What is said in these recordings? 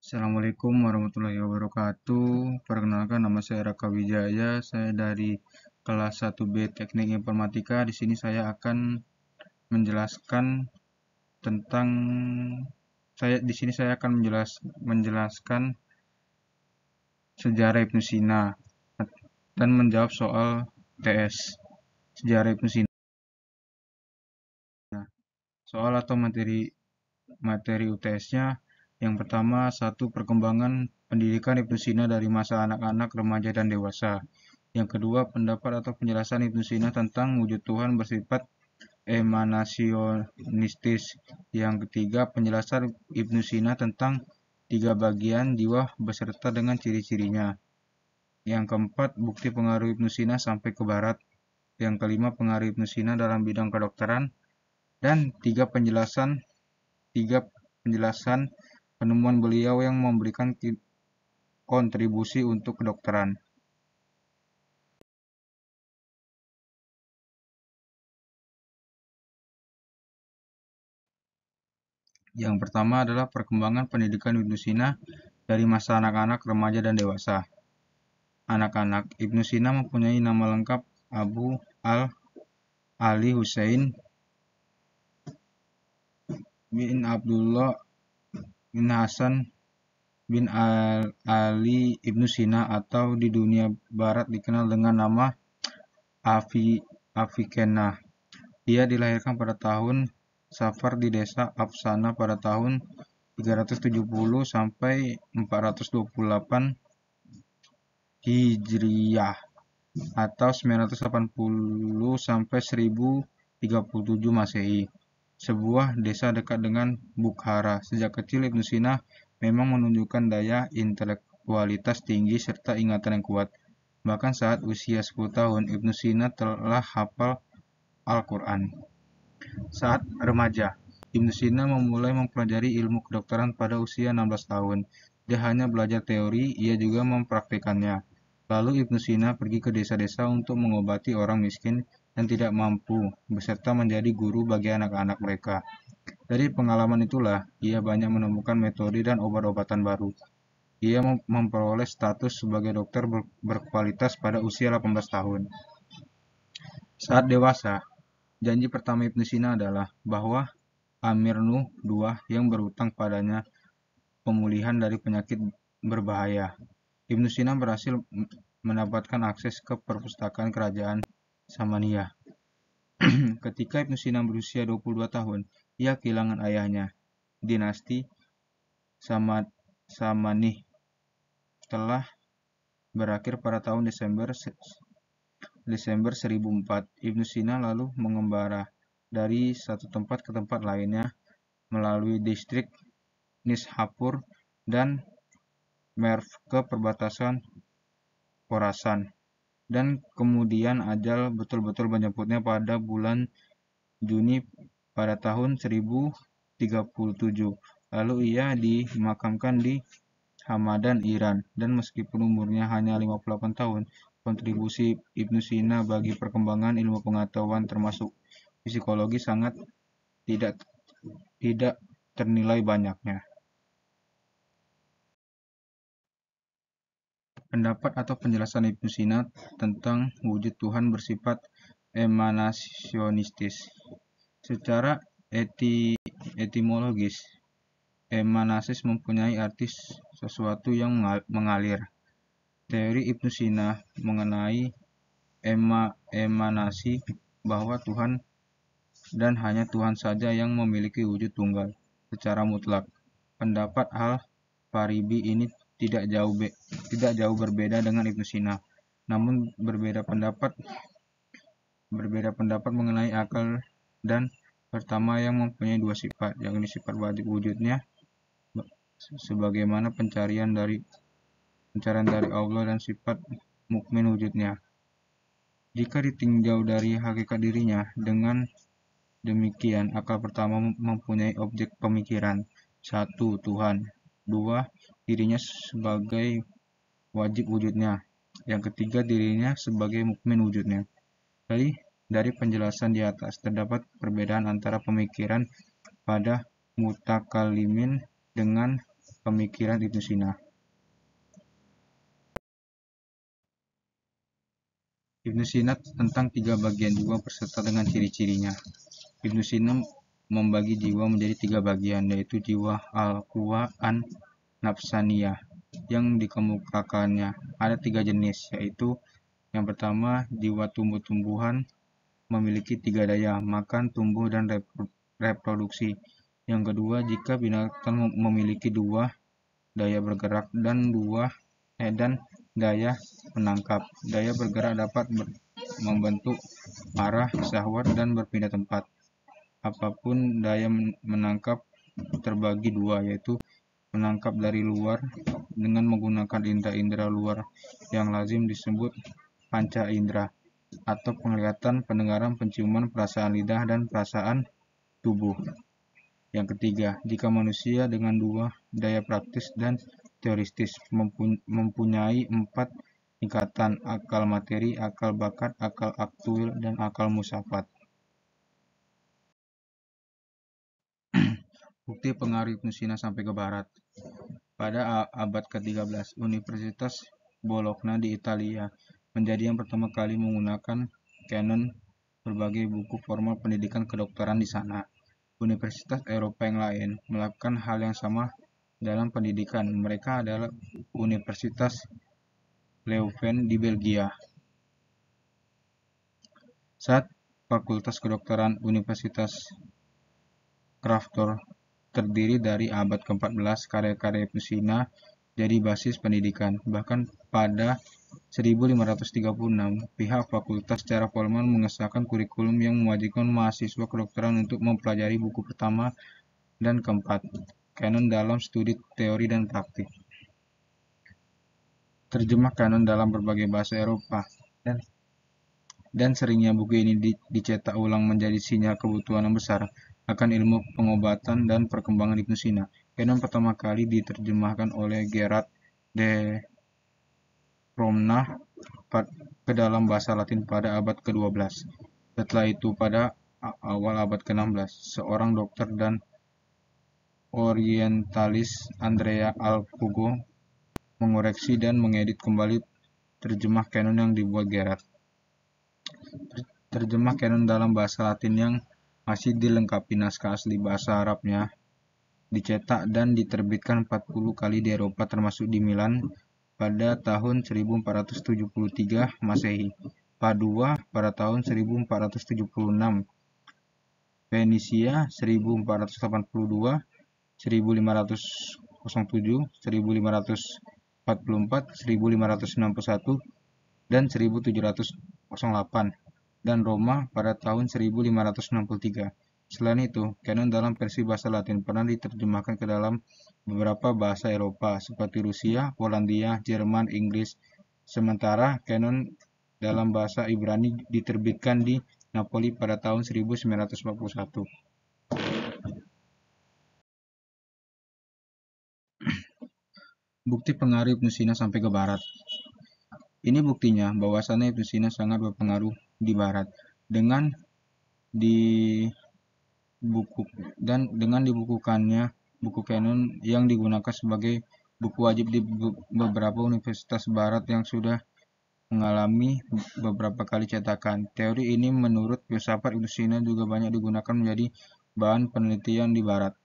Assalamualaikum warahmatullahi wabarakatuh. Perkenalkan, nama saya Raka Wijaya. Saya dari kelas 1B Teknik Informatika. Di sini saya akan menjelaskan tentang saya akan menjelaskan sejarah Ibnu Sina dan menjawab soal TS sejarah Ibnu Sina. Soal atau materi UTS-nya yang pertama, satu, perkembangan pendidikan Ibnu Sina dari masa anak-anak, remaja, dan dewasa. Yang kedua, pendapat atau penjelasan Ibnu Sina tentang wujud Tuhan bersifat emanasionistis. Yang ketiga, penjelasan Ibnu Sina tentang tiga bagian jiwa beserta dengan ciri-cirinya. Yang keempat, bukti pengaruh Ibnu Sina sampai ke barat. Yang kelima, pengaruh Ibnu Sina dalam bidang kedokteran. Dan tiga penjelasan penemuan beliau yang memberikan kontribusi untuk kedokteran. Yang pertama adalah perkembangan pendidikan Ibnu Sina dari masa anak-anak, remaja, dan dewasa. Anak-anak, Ibnu Sina mempunyai nama lengkap Abu Ali Husain bin Abdullah bin Hasan bin Ali Ibnu Sina, atau di dunia barat dikenal dengan nama Avicenna. Ia dilahirkan pada tahun Safar di desa Afsana pada tahun 370 sampai 428 Hijriyah atau 980 sampai 1037 Masehi. Sebuah desa dekat dengan Bukhara. Sejak kecil Ibnu Sina memang menunjukkan daya intelektualitas tinggi serta ingatan yang kuat. Bahkan saat usia 10 tahun, Ibnu Sina telah hafal Al-Quran. Saat remaja, Ibnu Sina memulai mempelajari ilmu kedokteran pada usia 16 tahun. Dia hanya belajar teori, ia juga mempraktikkannya. Lalu Ibnu Sina pergi ke desa-desa untuk mengobati orang miskin dan tidak mampu, beserta menjadi guru bagi anak-anak mereka. Dari pengalaman itulah, ia banyak menemukan metode dan obat-obatan baru. Ia memperoleh status sebagai dokter berkualitas pada usia 18 tahun. Saat dewasa, janji pertama Ibnu Sina adalah bahwa Amir Nuh II yang berutang padanya pemulihan dari penyakit berbahaya. Ibnu Sina berhasil mendapatkan akses ke perpustakaan kerajaan Samaniyah. Ketika Ibnu Sina berusia 22 tahun, ia kehilangan ayahnya. Dinasti Samanih telah berakhir pada tahun Desember 1004. Ibnu Sina lalu mengembara dari satu tempat ke tempat lainnya melalui distrik Nishapur dan Merv ke perbatasan Khorasan, dan kemudian ajal betul-betul menjemputnya pada bulan Juni pada tahun 1037. Lalu ia dimakamkan di Hamadan, Iran, dan meskipun umurnya hanya 58 tahun, kontribusi Ibnu Sina bagi perkembangan ilmu pengetahuan termasuk psikologi sangat tidak ternilai banyaknya. Pendapat atau penjelasan Ibnu Sina tentang wujud Tuhan bersifat emanasionistis. Secara etimologis, emanasis mempunyai arti sesuatu yang mengalir. Teori Ibnu Sina mengenai emanasi bahwa Tuhan dan hanya Tuhan saja yang memiliki wujud tunggal secara mutlak. Pendapat Al-Farabi ini tidak jauh berbeda dengan Ibnu Sina, namun berbeda pendapat mengenai akal dan pertama yang mempunyai dua sifat, yakni sifat wajib wujudnya sebagaimana pencarian dari Allah dan sifat mukmin wujudnya. Jika ditinjau dari hakikat dirinya, dengan demikian akal pertama mempunyai objek pemikiran: satu, Tuhan; dua, dirinya sebagai wajib wujudnya; yang ketiga, dirinya sebagai mukmin wujudnya. Dari penjelasan di atas, terdapat perbedaan antara pemikiran pada mutakalimin dengan pemikiran Ibnu Sina. Ibnu Sina tentang 3 bagian jiwa berserta dengan ciri-cirinya. Ibnu Sina membagi jiwa menjadi 3 bagian, yaitu jiwa al-quwa an-nafsaniyah yang dikemukakannya. Ada 3 jenis, yaitu yang pertama, jiwa tumbuh-tumbuhan memiliki 3 daya, makan, tumbuh, dan reproduksi. Yang kedua, jika binatang memiliki 2 daya bergerak dan daya menangkap. Daya bergerak dapat membentuk arah, syahwat, dan berpindah tempat. Apapun daya menangkap terbagi 2, yaitu menangkap dari luar dengan menggunakan indera-indera luar yang lazim disebut panca indera, atau penglihatan, pendengaran, penciuman, perasaan lidah, dan perasaan tubuh. Yang ketiga, jika manusia dengan 2 daya praktis dan teoristis mempunyai 4 tingkatan: akal materi, akal bakat, akal aktuil, dan akal musafat. Bukti pengaruh Ibnu Sina sampai ke barat. Pada abad ke-13, Universitas Bologna di Italia menjadi yang pertama kali menggunakan kanon berbagai buku formal pendidikan kedokteran di sana. Universitas Eropa yang lain melakukan hal yang sama dalam pendidikan. Mereka adalah Universitas Leuven di Belgia. Saat Fakultas Kedokteran Universitas Craftwork terdiri dari abad ke-14, karya-karya Ibnu Sina jadi basis pendidikan. Bahkan pada 1536, pihak fakultas secara formal mengesahkan kurikulum yang mewajibkan mahasiswa kedokteran untuk mempelajari buku pertama dan keempat, kanon dalam studi teori dan praktik. Terjemah kanon dalam berbagai bahasa Eropa, dan seringnya buku ini dicetak ulang menjadi sinyal kebutuhan yang besar akan ilmu pengobatan dan perkembangan Ibnu Sina. Kanon pertama kali diterjemahkan oleh Gerard de Cromna ke dalam bahasa Latin pada abad ke-12. Setelah itu, pada awal abad ke-16, seorang dokter dan orientalis, Andrea Alpugo, mengoreksi dan mengedit kembali terjemah kanon yang dibuat Gerard. Terjemah kanon dalam bahasa Latin yang masih dilengkapi naskah asli bahasa Arabnya dicetak dan diterbitkan 40 kali di Eropa, termasuk di Milan pada tahun 1473 Masehi, Padua pada tahun 1476, Venesia 1482, 1507, 1544, 1561, dan 1708, dan Roma pada tahun 1563. Selain itu, kanon dalam versi bahasa Latin pernah diterjemahkan ke dalam beberapa bahasa Eropa seperti Rusia, Polandia, Jerman, Inggris. Sementara kanon dalam bahasa Ibrani diterbitkan di Napoli pada tahun 1941. Bukti pengaruh Ibnu Sina sampai ke barat. Ini buktinya bahwasannya Ibnu Sina sangat berpengaruh di barat dengan dibukukannya buku kanon yang digunakan sebagai buku wajib di beberapa universitas barat yang sudah mengalami beberapa kali cetakan. Teori ini menurut filsafat Ibnu Sina juga banyak digunakan menjadi bahan penelitian di barat.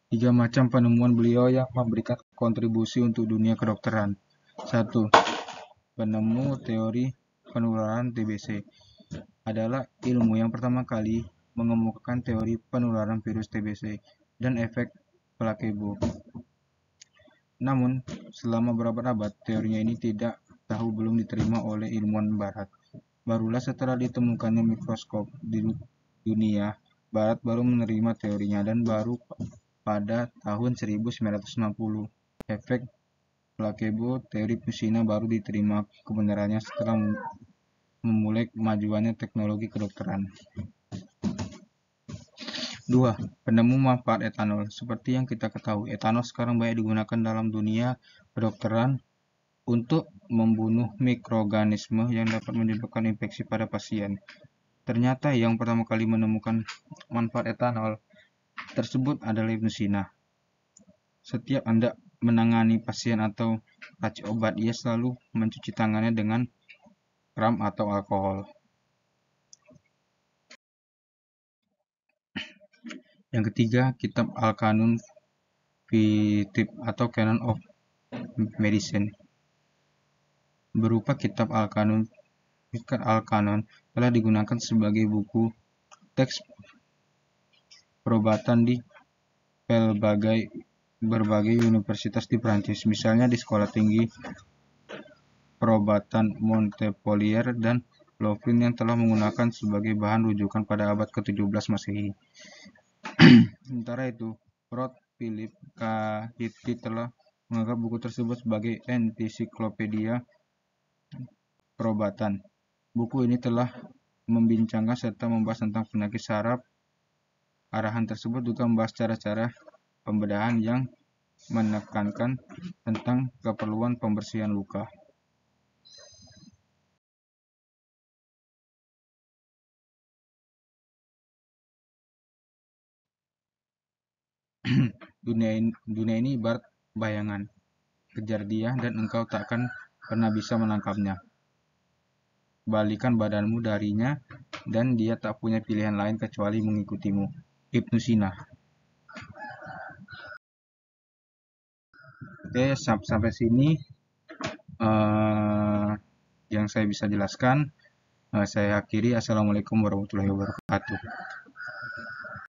Tiga macam penemuan beliau yang memberikan kontribusi untuk dunia kedokteran. 1. Penemu teori penularan TBC adalah ilmu yang pertama kali mengemukakan teori penularan virus TBC dan efek placebo. Namun, selama berabad-abad, teorinya ini belum diterima oleh ilmuwan barat. Barulah setelah ditemukannya mikroskop di dunia barat baru menerima teorinya, dan baru pada tahun 1960 efek placebo teori Ibnu Sina baru diterima kebenarannya setelah memulai kemajuannya teknologi kedokteran. 2. Penemu manfaat etanol. Seperti yang kita ketahui, etanol sekarang banyak digunakan dalam dunia kedokteran untuk membunuh mikroorganisme yang dapat menyebabkan infeksi pada pasien. Ternyata yang pertama kali menemukan manfaat etanol tersebut adalah Ibnu Sina. Setiap Anda menangani pasien atau racik obat, ia selalu mencuci tangannya dengan kram atau alkohol. Yang ketiga, kitab Al-Qanun fi Tibb atau Canon of Medicine. Berupa kitab Al-Qanun telah digunakan sebagai buku teks perobatan di berbagai universitas di Prancis, misalnya di Sekolah Tinggi Perobatan Montpellier dan Louvain yang telah menggunakan sebagai bahan rujukan pada abad ke-17 Masehi. Sementara itu, Prof. Philip K. Hitti telah menganggap buku tersebut sebagai ensiklopedia perobatan. Buku ini telah membincangkan serta membahas tentang penyakit saraf. Arahan tersebut juga membahas cara-cara pembedahan yang menekankan tentang keperluan pembersihan luka. Dunia ini ibarat bayangan. Kejar dia dan engkau takkan pernah bisa menangkapnya. Balikan badanmu darinya dan dia tak punya pilihan lain kecuali mengikutimu. Ibnu Sina. Oke, sampai sini yang saya bisa jelaskan. Saya akhiri. Assalamualaikum warahmatullahi wabarakatuh.